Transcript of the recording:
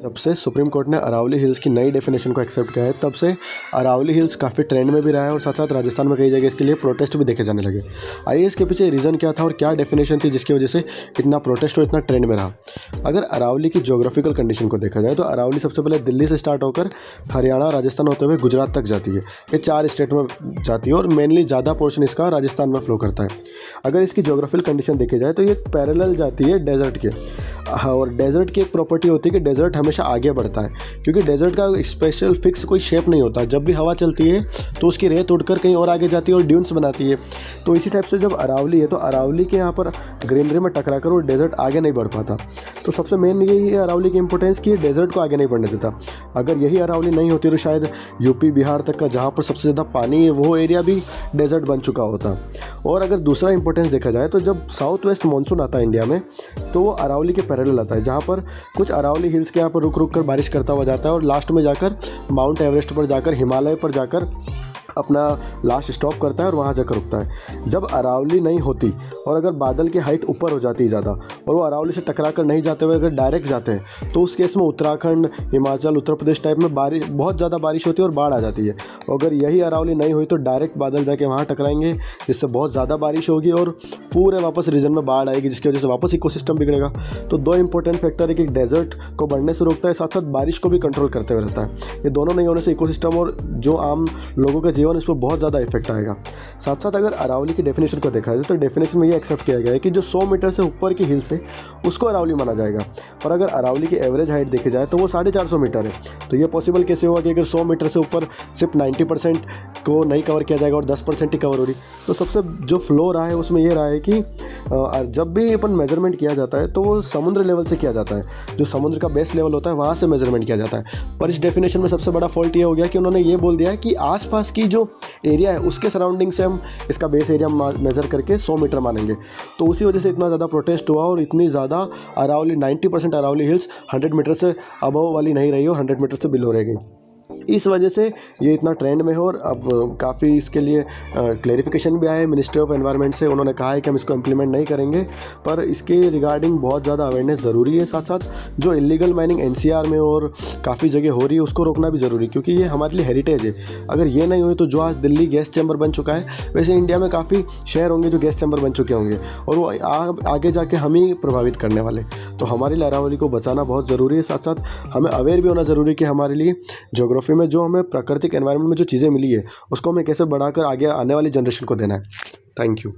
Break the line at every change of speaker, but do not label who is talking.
जब से supreme court ने अरावली हिल्स की नई डेफिनेशन को एक्सेप्ट किया है, तब से अरावली हिल्स काफ़ी ट्रेंड में भी रहा है और साथ साथ राजस्थान में कई जगह इसके लिए प्रोटेस्ट भी देखे जाने लगे। आइए इसके पीछे रीज़न क्या था और क्या डेफिनेशन थी जिसकी वजह से इतना प्रोटेस्ट और इतना ट्रेंड में रहा। अगर अरावली की ज्योग्राफिकल कंडीशन को देखा जाए तो अरावली सबसे पहले दिल्ली से स्टार्ट होकर हरियाणा, राजस्थान होते हुए गुजरात तक जाती है। ये 4 स्टेट में जाती है और मेनली ज़्यादा पोर्शन इसका राजस्थान में फ्लो करता है। अगर इसकी ज्योग्राफिकल कंडीशन देखी जाए तो ये पैरेलल जाती है डेजर्ट के, और डेजर्ट की एक प्रॉपर्टी होती है कि डेजर्ट हमेशा आगे बढ़ता है, क्योंकि डेजर्ट का स्पेशल फिक्स कोई शेप नहीं होता। जब भी हवा चलती है तो उसकी रेत उड़कर कहीं और आगे जाती है और ड्यून्स बनाती है। तो इसी टाइप से जब अरावली है तो अरावली के यहाँ पर ग्रीनरी में टकरा कर वो डेजर्ट आगे नहीं बढ़ पाता। तो सबसे मेन यही है अरावली की इंपॉर्टेंस कि डेजर्ट को आगे नहीं बढ़ने देता। अगर यही अरावली नहीं होती तो शायद यूपी बिहार तक का जहाँ पर सबसे ज़्यादा पानी है वो एरिया भी डेजर्ट बन चुका होता। और अगर दूसरा इंपॉर्टेंस देखा जाए तो जब साउथ वेस्ट मानसून आता है इंडिया में तो वो अरावली के पैरेलल आता है, जहाँ पर कुछ अरावली हिल्स के यहाँ पर रुक रुक कर बारिश करता हुआ जाता है और लास्ट में जाकर माउंट एवरेस्ट पर जाकर, हिमालय पर जाकर अपना लास्ट स्टॉप करता है और वहाँ जाकर रुकता है। जब अरावली नहीं होती और अगर बादल की हाइट ऊपर हो जाती है ज़्यादा और वो अरावली से टकरा कर नहीं जाते हुए अगर डायरेक्ट जाते हैं तो उस केस में उत्तराखंड, हिमाचल, उत्तर प्रदेश टाइप में बारिश, बहुत ज़्यादा बारिश होती है और बाढ़ आ जाती है। अगर यही अरावली नहीं हुई तो डायरेक्ट बादल जाके वहाँ टकराएंगे, जिससे बहुत ज़्यादा बारिश होगी और पूरे वापस रीजन में बाढ़ आएगी, जिसकी वजह से वापस इकोसिस्टम बिगड़ेगा। तो 2 इंपॉर्टेंट फैक्टर है कि डेजर्ट को बढ़ने से रोकता है, साथ साथ बारिश को भी कंट्रोल करते हुए रहता है। ये दोनों नहीं होने से इकोसिस्टम और जो आम लोगों का जीवन इस पर बहुत ज़्यादा इफेक्ट आएगा। साथ साथ अगर अरावली की डेफिनेशन को देखा जाए तो डेफिनेशन में ये एक्सेप्ट किया गया है कि जो 100 मीटर से ऊपर की हिल्स है उसको अरावली माना जाएगा। और अगर अरावली की एवरेज हाइट देखी जाए तो वो 450 मीटर है। तो ये पॉसिबल कैसे होगा कि अगर 100 मीटर से ऊपर सिर्फ 90% को नहीं कवर किया जाएगा और 10% ही कवर हो रही। तो सबसे जो फ्लो रहा है उसमें ये रहा है कि जब भी अपन मेजरमेंट किया जाता है तो वो समुद्र लेवल से किया जाता है, जो समुद्र का बेस लेवल होता है वहाँ से मेजरमेंट किया जाता है। पर इस डेफिनेशन में सबसे बड़ा फॉल्ट ये हो गया कि उन्होंने ये बोल दिया है कि आसपास की जो एरिया है उसके सराउंडिंग से हम इसका बेस एरिया मेजर करके 100 मीटर मानेंगे। तो उसी वजह से इतना ज़्यादा प्रोटेस्ट हुआ और इतनी ज़्यादा अरावली 90% अरावली हिल्स 100 मीटर से अबव वाली नहीं रही और 100 मीटर से बिलो रह गई। इस वजह से ये इतना ट्रेंड में है और अब काफ़ी इसके लिए क्लेरिफिकेशन भी आया है मिनिस्ट्री ऑफ एनवायरनमेंट से। उन्होंने कहा है कि हम इसको इम्प्लीमेंट नहीं करेंगे, पर इसके रिगार्डिंग बहुत ज़्यादा अवेयरनेस ज़रूरी है। साथ साथ जो इलीगल माइनिंग एनसीआर में और काफ़ी जगह हो रही है उसको रोकना भी ज़रूरी है, क्योंकि ये हमारे लिए हेरिटेज है। अगर ये नहीं हुई तो जो आज दिल्ली गैस चैम्बर बन चुका है, वैसे इंडिया में काफ़ी शहर होंगे जो गैस चैम्बर बन चुके होंगे और वो आगे जाके हम ही प्रभावित करने वाले। तो हमारे लिए अरावली को बचाना बहुत ज़रूरी है। साथ साथ हमें अवेयर भी होना ज़रूरी है कि हमारे लिए ज्योग्राफी में जो हमें प्राकृतिक एनवायरनमेंट में जो चीज़ें मिली है उसको हमें कैसे बढ़ाकर आगे आने वाली जनरेशन को देना है। Thank you.